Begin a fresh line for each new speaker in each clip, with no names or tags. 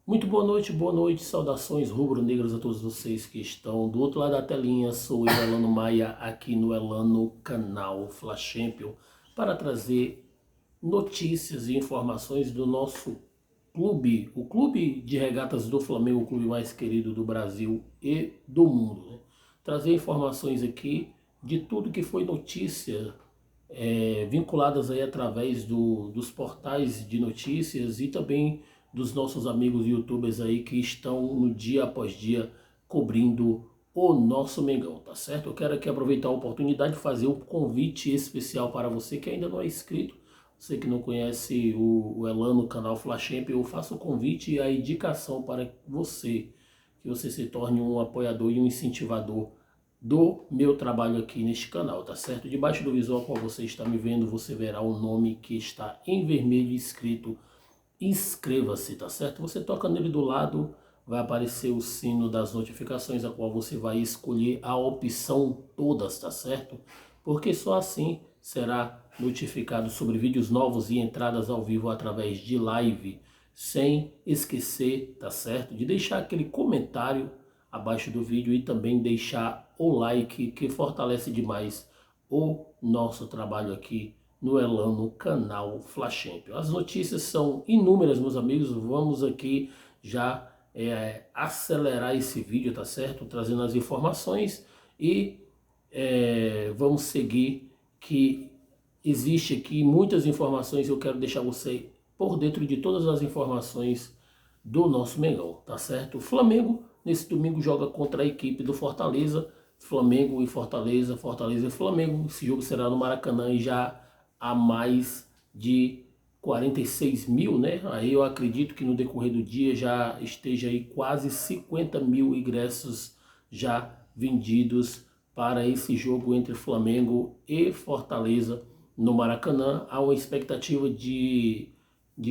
Muito boa noite, saudações rubro-negras a todos vocês que estão do outro lado da telinha. Sou eu, Elano Maia, aqui no Elano Canal Fla Champion, para trazer notícias e informações do nosso clube, o clube de regatas do Flamengo, o clube mais querido do Brasil e do mundo, né? Trazer informações aqui de tudo que foi notícia, vinculadas aí através dos portais de notícias e também dos nossos amigos youtubers aí que estão no dia após dia cobrindo o nosso Mengão, tá certo? Eu quero aqui aproveitar a oportunidade de fazer um convite especial para você que ainda não é inscrito, você que não conhece o Elano Canal Fla Champion. Eu faço o convite e a indicação para você, que você se torne um apoiador e um incentivador do meu trabalho aqui neste canal, tá certo? Debaixo do visual qual você está me vendo, você verá o nome que está em vermelho escrito inscreva-se, tá certo? Você toca nele do lado, vai aparecer o sino das notificações, a qual você vai escolher a opção todas, tá certo? Porque só assim será notificado sobre vídeos novos e entradas ao vivo através de live, sem esquecer, tá certo? De deixar aquele comentário abaixo do vídeo e também deixar o like, que fortalece demais o nosso trabalho aqui no Elano Canal Fla Champion. As notícias são inúmeras, meus amigos. Vamos aqui já acelerar esse vídeo, tá certo? Trazendo as informações e vamos seguir, que existe aqui muitas informações. Eu quero deixar você por dentro de todas as informações do nosso Mengão, tá certo? O Flamengo nesse domingo joga contra a equipe do Fortaleza. Flamengo e Fortaleza, Fortaleza e Flamengo. Esse jogo será no Maracanã e já há mais de 46 mil, né? Aí eu acredito que no decorrer do dia já esteja aí quase 50 mil ingressos já vendidos para esse jogo entre Flamengo e Fortaleza no Maracanã. Há uma expectativa de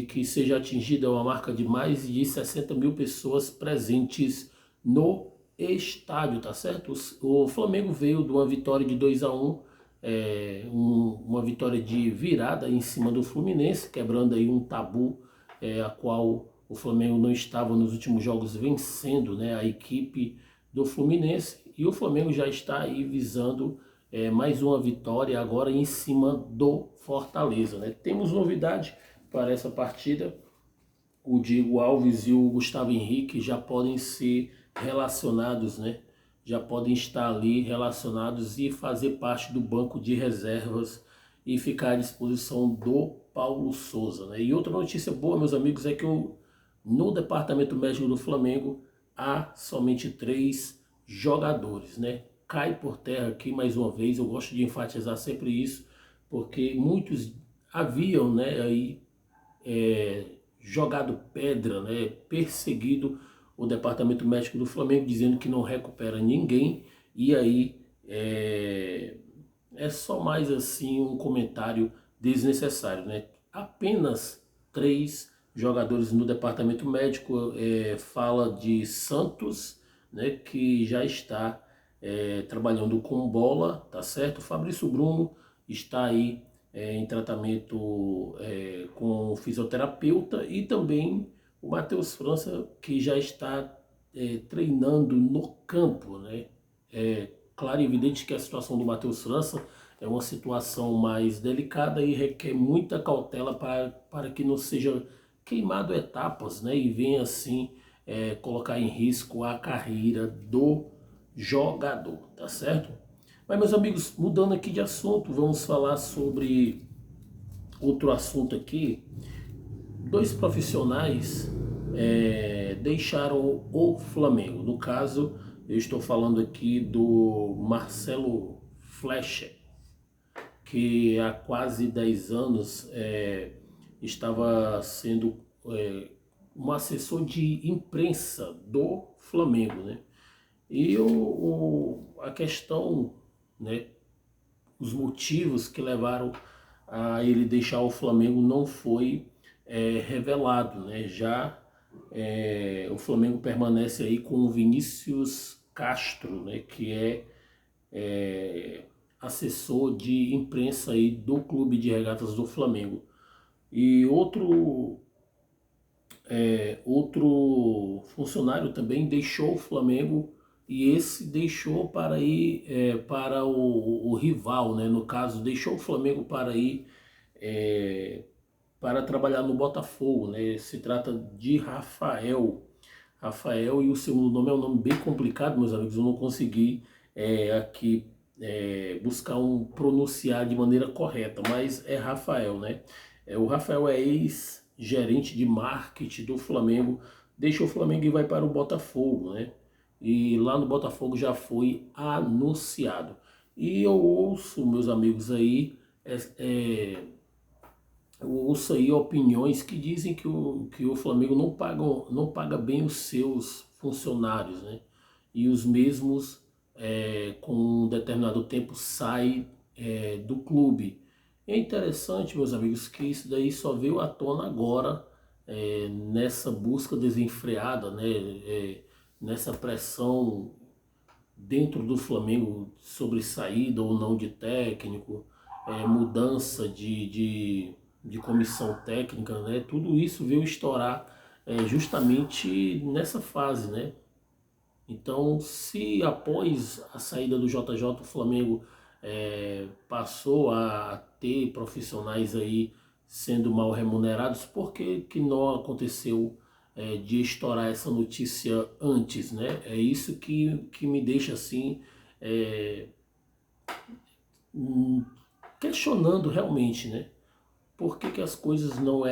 que seja atingida uma marca de mais de 60 mil pessoas presentes no estádio, tá certo? O Flamengo veio de uma vitória de 2-1, uma vitória de virada em cima do Fluminense, quebrando aí um tabu, a qual o Flamengo não estava nos últimos jogos vencendo, né, a equipe do Fluminense, e o Flamengo já está aí visando mais uma vitória agora em cima do Fortaleza, né? Temos novidade para essa partida. O Diego Alves e o Gustavo Henrique já podem ser relacionados, né? Já podem estar ali relacionados e fazer parte do banco de reservas e ficar à disposição do Paulo Souza, né? E outra notícia boa, meus amigos, é que no departamento médico do Flamengo há somente 3 jogadores, né? Cai por terra aqui mais uma vez, eu gosto de enfatizar sempre isso, porque muitos haviam, né, aí jogado pedra, né, perseguido o departamento médico do Flamengo, dizendo que não recupera ninguém. E aí é só mais assim um comentário desnecessário, né? Apenas 3 jogadores no departamento médico. Fala de Santos, né, que já está trabalhando com bola, tá certo? Fabrício Bruno está aí em tratamento com o fisioterapeuta, e também o Matheus França, que já está treinando no campo, né? É claro e evidente que a situação do Matheus França é uma situação mais delicada e requer muita cautela para que não seja queimado etapas, né? E venha assim colocar em risco a carreira do jogador, tá certo? Mas, meus amigos, mudando aqui de assunto, vamos falar sobre outro assunto aqui. 2 profissionais deixaram o Flamengo. No caso, eu estou falando aqui do Marcelo Flecha, que há quase 10 anos estava sendo um assessor de imprensa do Flamengo, né? E a questão, né, os motivos que levaram a ele deixar o Flamengo não foi revelado, né? Já o Flamengo permanece aí com o Vinícius Castro, né, que assessor de imprensa aí do Clube de Regatas do Flamengo. E outro outro funcionário também deixou o Flamengo e esse deixou para ir para o rival, né? No caso, deixou o Flamengo para ir é, para trabalhar no Botafogo, né? Se trata de Rafael. Rafael, e o segundo nome é um nome bem complicado, meus amigos. Eu não consegui aqui buscar pronunciar de maneira correta, mas é Rafael, né? O Rafael é ex-gerente de marketing do Flamengo, deixa o Flamengo e vai para o Botafogo, né? E lá no Botafogo já foi anunciado. E eu ouço, meus amigos, aí, eu ouço aí opiniões que dizem que o Flamengo não paga bem os seus funcionários, né? E os mesmos, com um determinado tempo, saem do clube. É interessante, meus amigos, que isso daí só veio à tona agora, nessa busca desenfreada, né? Nessa pressão dentro do Flamengo sobre saída ou não de técnico, mudança de comissão técnica, né? Tudo isso veio estourar justamente nessa fase, né? Então, se após a saída do JJ o Flamengo passou a ter profissionais aí sendo mal remunerados, por que não aconteceu de estourar essa notícia antes, né? É isso que me deixa assim é, hum, questionando realmente, né? Por que as coisas não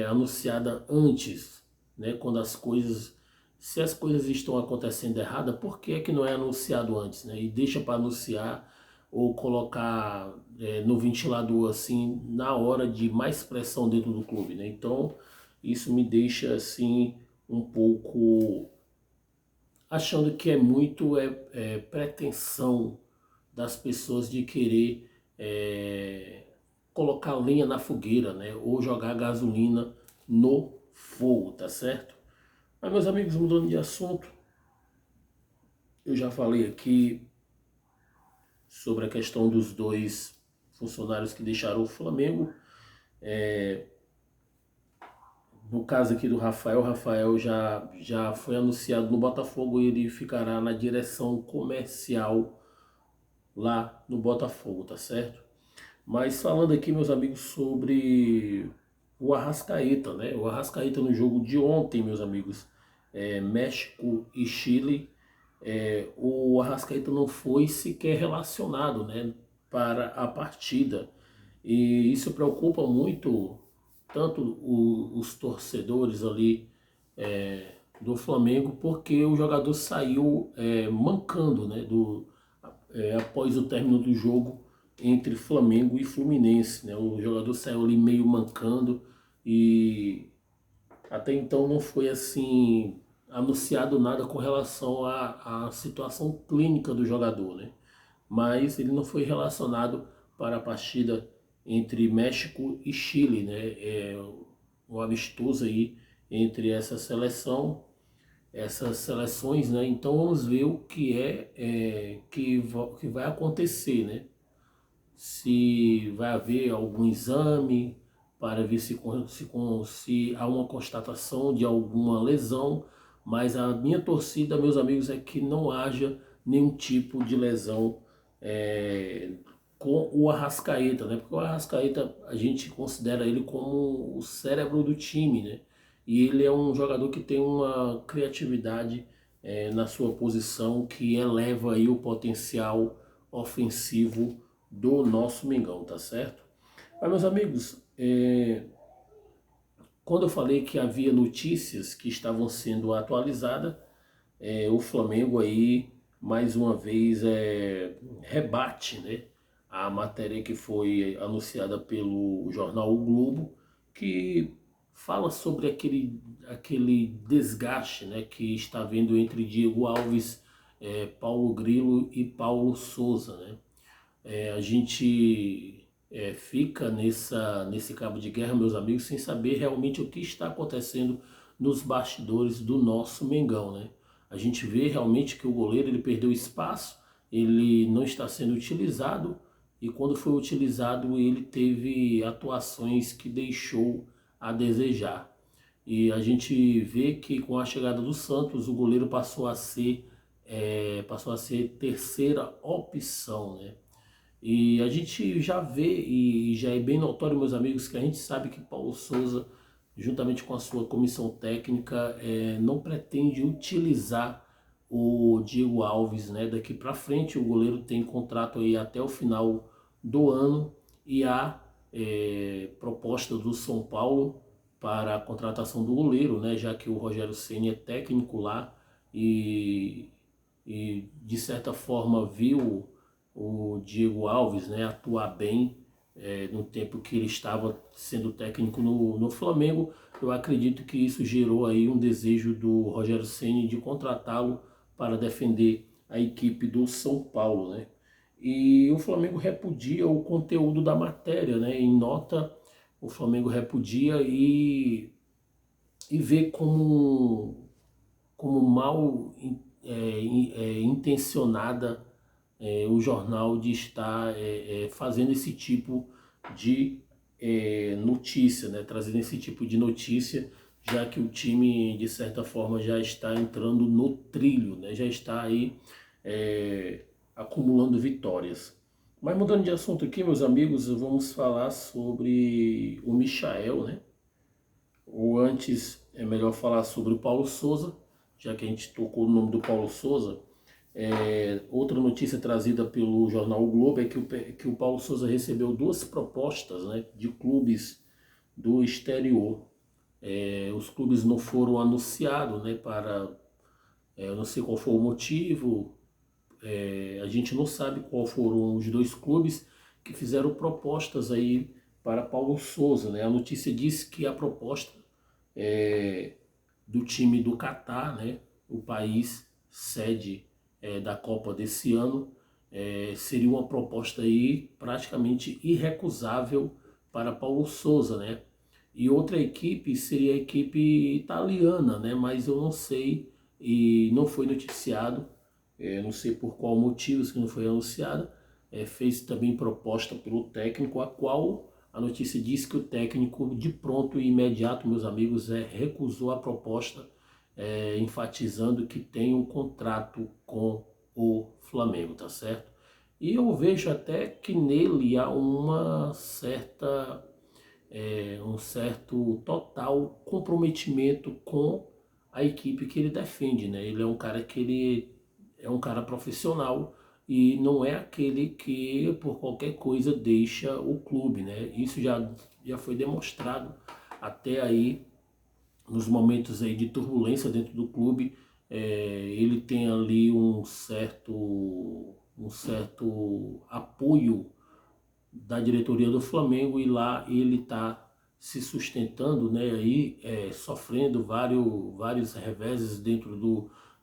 anunciada antes, né? Quando as coisas, se as coisas estão acontecendo errada, por que é que não é anunciado antes, né? E deixa para anunciar ou colocar no ventilador assim na hora de mais pressão dentro do clube, né? Então isso me deixa assim um pouco achando que é muito pretensão das pessoas de querer colocar lenha na fogueira, né? Ou jogar gasolina no fogo, tá certo? Mas, meus amigos, mudando de assunto, eu já falei aqui sobre a questão dos dois funcionários que deixaram o Flamengo. No caso aqui do Rafael, Rafael já foi anunciado no Botafogo e ele ficará na direção comercial lá no Botafogo, tá certo? Mas falando aqui, meus amigos, sobre o Arrascaeta, né? O Arrascaeta no jogo de ontem, meus amigos, México e Chile, o Arrascaeta não foi sequer relacionado, né, para a partida. E isso preocupa muito tanto os torcedores ali do Flamengo, porque o jogador saiu mancando, né, após o término do jogo entre Flamengo e Fluminense, né? O jogador saiu ali meio mancando e até então não foi assim anunciado nada com relação à situação clínica do jogador, né? Mas ele não foi relacionado para a partida entre México e Chile, né? O amistoso aí entre essas seleções, né? Então vamos ver o que que vai acontecer, né? Se vai haver algum exame para ver se há uma constatação de alguma lesão, mas a minha torcida, meus amigos, é que não haja nenhum tipo de lesão com o Arrascaeta, né? Porque o Arrascaeta a gente considera ele como o cérebro do time, né? E ele é um jogador que tem uma criatividade na sua posição que eleva aí o potencial ofensivo do nosso Mengão, tá certo? Mas, meus amigos, quando eu falei que havia notícias que estavam sendo atualizadas, o Flamengo aí, mais uma vez, rebate, né, a matéria que foi anunciada pelo jornal O Globo, que fala sobre aquele desgaste, né, que está havendo entre Diego Alves, Paulo Grilo e Paulo Souza, né? A gente fica nesse cabo de guerra, meus amigos, sem saber realmente o que está acontecendo nos bastidores do nosso Mengão, né? A gente vê realmente que o goleiro ele perdeu espaço, ele não está sendo utilizado e quando foi utilizado ele teve atuações que deixou a desejar. E a gente vê que com a chegada do Santos, o goleiro passou a ser terceira opção, né? E a gente já vê, e já é bem notório, meus amigos, que a gente sabe que Paulo Souza, juntamente com a sua comissão técnica, não pretende utilizar o Diego Alves, né? Daqui para frente, o goleiro tem contrato aí até o final do ano e há proposta do São Paulo para a contratação do goleiro, né? Já que o Rogério Ceni é técnico lá e de certa forma viu o Diego Alves, né, atuar bem no tempo que ele estava sendo técnico no Flamengo. Eu acredito que isso gerou aí um desejo do Rogério Ceni de contratá-lo para defender a equipe do São Paulo, né? E o Flamengo repudia o conteúdo da matéria, né? Em nota, o Flamengo repudia e vê como mal intencionada o jornal de estar fazendo esse tipo de notícia, né? Trazendo esse tipo de notícia, já que o time, de certa forma, já está entrando no trilho, né? Já está aí acumulando vitórias. Mas mudando de assunto aqui, meus amigos, vamos falar sobre o Michael, né? Ou antes, é melhor falar sobre o Paulo Souza, já que a gente tocou no nome do Paulo Souza. Outra notícia trazida pelo jornal o Globo é que o Paulo Souza recebeu duas propostas, né, de clubes do exterior. Os clubes não foram anunciados, né, eu não sei qual foi o motivo, a gente não sabe qual foram os dois clubes que fizeram propostas aí para Paulo Souza, né? A notícia diz que a proposta do time do Catar, né, o país sede da Copa desse ano, seria uma proposta aí praticamente irrecusável para Paulo Souza, né? E outra equipe seria a equipe italiana, né? Mas eu não sei e não foi noticiado, não sei por qual motivo que não foi anunciada. Fez também proposta pelo técnico, a qual a notícia diz que o técnico de pronto e imediato, meus amigos, recusou a proposta, enfatizando que tem um contrato com o Flamengo, tá certo? E eu vejo até que nele há um certo total comprometimento com a equipe que ele defende, né? Ele é um cara profissional e não é aquele que por qualquer coisa deixa o clube, né? Isso já foi demonstrado até aí nos momentos aí de turbulência dentro do clube. Ele tem ali um certo apoio da diretoria do Flamengo e lá ele está se sustentando, né, aí, sofrendo vários reveses dentro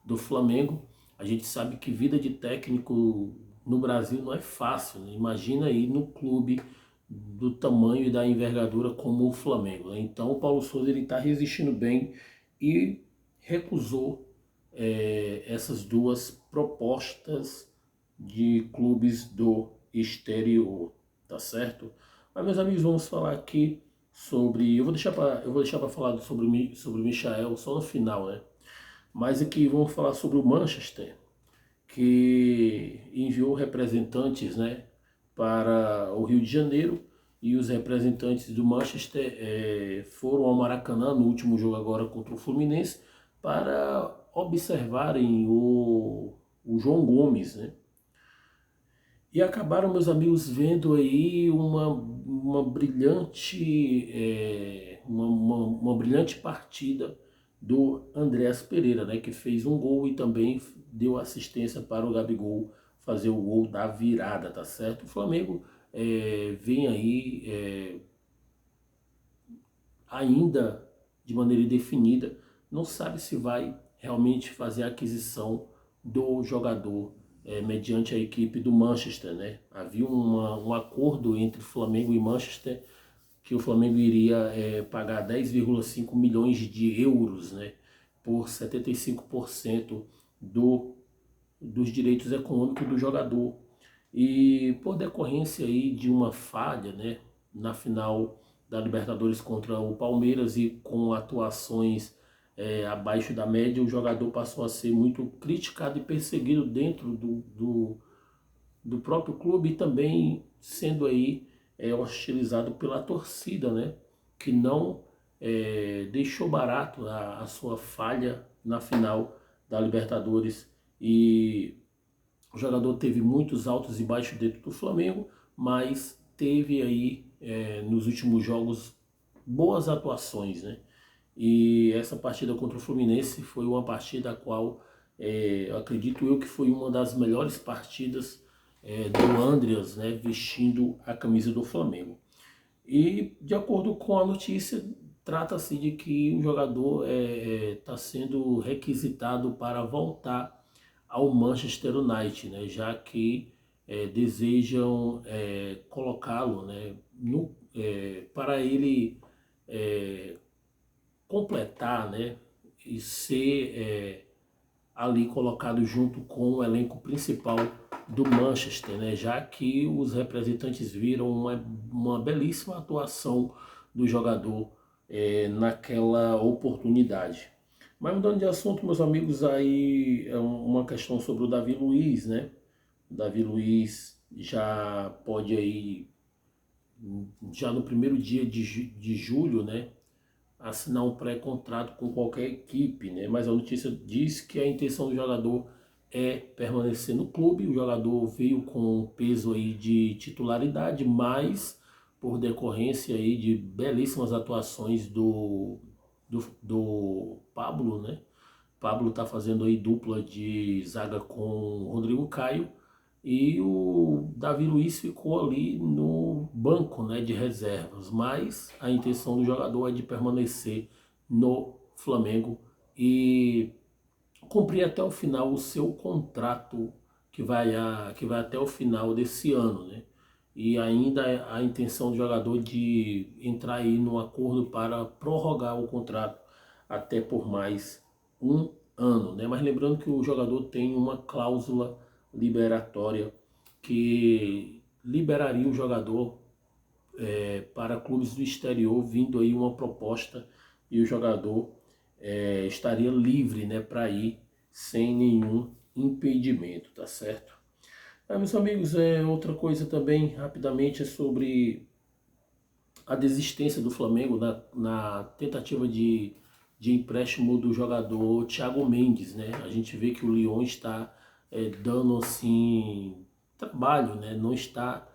do Flamengo. A gente sabe que vida de técnico no Brasil não é fácil, né? Imagina aí no clube do tamanho e da envergadura como o Flamengo, né? Então o Paulo Souza ele está resistindo bem e recusou essas duas propostas de clubes do exterior, tá certo? Mas meus amigos, vamos falar aqui sobre, eu vou deixar para falar sobre o Michael só no final, né? Mas aqui vamos falar sobre o Manchester, que enviou representantes, né, para o Rio de Janeiro, e os representantes do Manchester foram ao Maracanã no último jogo agora contra o Fluminense para observarem o João Gomes, né? E acabaram, meus amigos, vendo aí uma brilhante, uma brilhante partida do Andreas Pereira, né, que fez um gol e também deu assistência para o Gabigol fazer o gol da virada, tá certo? O Flamengo vem aí ainda de maneira indefinida, não sabe se vai realmente fazer a aquisição do jogador mediante a equipe do Manchester, né? Havia um acordo entre Flamengo e Manchester que o Flamengo iria pagar 10,5 milhões de euros, né, por 75% dos direitos econômicos do jogador. E por decorrência aí de uma falha, né, na final da Libertadores contra o Palmeiras e com atuações abaixo da média, o jogador passou a ser muito criticado e perseguido dentro do próprio clube e também sendo aí hostilizado pela torcida, né? Que não deixou barato a sua falha na final da Libertadores. E o jogador teve muitos altos e baixos dentro do Flamengo, mas teve aí nos últimos jogos boas atuações, né? E essa partida contra o Fluminense foi uma partida a qual acredito eu que foi uma das melhores partidas do Andreas, né, vestindo a camisa do Flamengo. E de acordo com a notícia, trata-se de que o jogador está sendo requisitado para voltar ao Manchester United, né, já que desejam colocá-lo, né, para ele completar, né, e ser ali colocado junto com o elenco principal do Manchester, né, já que os representantes viram uma belíssima atuação do jogador naquela oportunidade. Mas mudando de assunto, meus amigos, aí é uma questão sobre o Davi Luiz, né? O Davi Luiz já pode aí, já no primeiro dia de julho, né, assinar um pré-contrato com qualquer equipe, né? Mas a notícia diz que a intenção do jogador é permanecer no clube. O jogador veio com peso aí de titularidade, mas por decorrência aí de belíssimas atuações do Pablo, né? Pablo está fazendo aí dupla de zaga com o Rodrigo Caio e o Davi Luiz ficou ali no banco, né, de reservas, mas a intenção do jogador é de permanecer no Flamengo e cumprir até o final o seu contrato que vai até o final desse ano, né? E ainda a intenção do jogador de entrar aí no acordo para prorrogar o contrato até por mais um ano, né? Mas lembrando que o jogador tem uma cláusula liberatória que liberaria o jogador para clubes do exterior, vindo aí uma proposta e o jogador estaria livre, né, para ir sem nenhum impedimento, tá certo? Meus amigos, outra coisa também, rapidamente, é sobre a desistência do Flamengo na tentativa de empréstimo do jogador Thiago Mendes, né? A gente vê que o Lyon está dando assim trabalho, né? Não está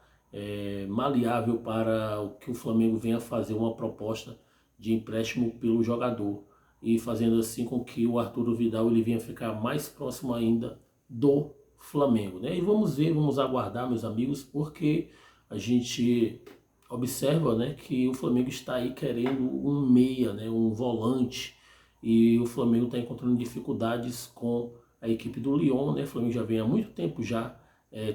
maleável para o que o Flamengo venha fazer uma proposta de empréstimo pelo jogador e fazendo assim com que o Arturo Vidal ele venha ficar mais próximo ainda do Flamengo, né? E vamos ver, vamos aguardar, meus amigos, porque a gente observa, né, que o Flamengo está aí querendo um meia, né, um volante, e o Flamengo está encontrando dificuldades com a equipe do Lyon, né? O Flamengo já vem há muito tempo já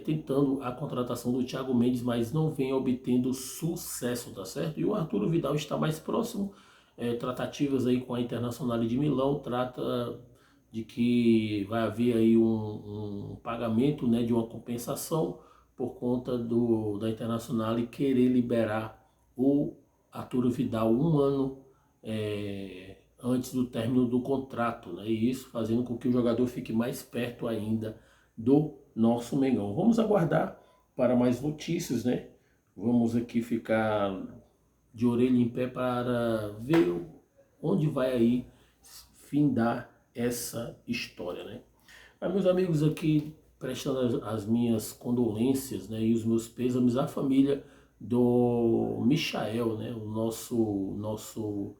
tentando a contratação do Thiago Mendes, mas não vem obtendo sucesso, tá certo? E o Arturo Vidal está mais próximo, tratativas aí com a Internacional de Milão, trata de que vai haver aí um pagamento, né, de uma compensação por conta da Internacional e querer liberar o Arturo Vidal um ano antes do término do contrato, né? E isso fazendo com que o jogador fique mais perto ainda do nosso Mengão. Vamos aguardar para mais notícias, né? Vamos aqui ficar de orelha em pé para ver onde vai aí findar essa história, né? Mas, meus amigos, aqui prestando as minhas condolências, né, e os meus pêsames à família do Michael, né, o nosso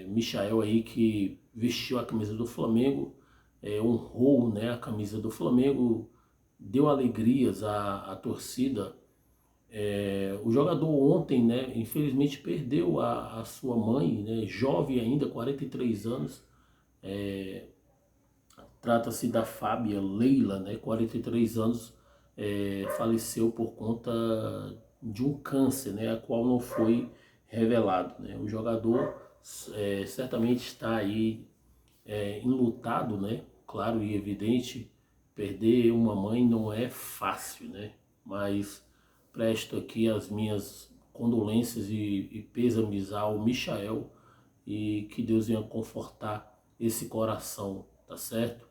Michael aí que vestiu a camisa do Flamengo, honrou, né, a camisa do Flamengo, deu alegrias à torcida. O jogador ontem, né, infelizmente perdeu a sua mãe, né, jovem ainda, 43 anos. Trata-se da Fábia Leila, né, 43 anos, faleceu por conta de um câncer, né, a qual não foi revelado, né? O jogador certamente está aí enlutado, né? Claro e evidente, perder uma mãe não é fácil, né? Mas presto aqui as minhas condolências e pêsames ao Michael, e que Deus venha confortar esse coração, tá certo?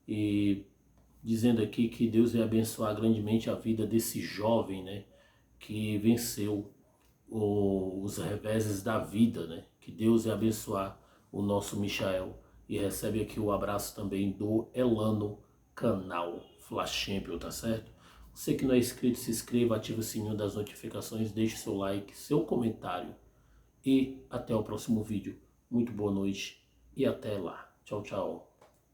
E dizendo aqui que Deus vai abençoar grandemente a vida desse jovem, né, que venceu os reveses da vida, né? Que Deus vai abençoar o nosso Michael. E recebe aqui o abraço também do Elano Canal Flash Champion, tá certo? Você que não é inscrito, se inscreva, ative o sininho das notificações, deixe seu like, seu comentário. E até o próximo vídeo. Muito boa noite e até lá. Tchau, tchau.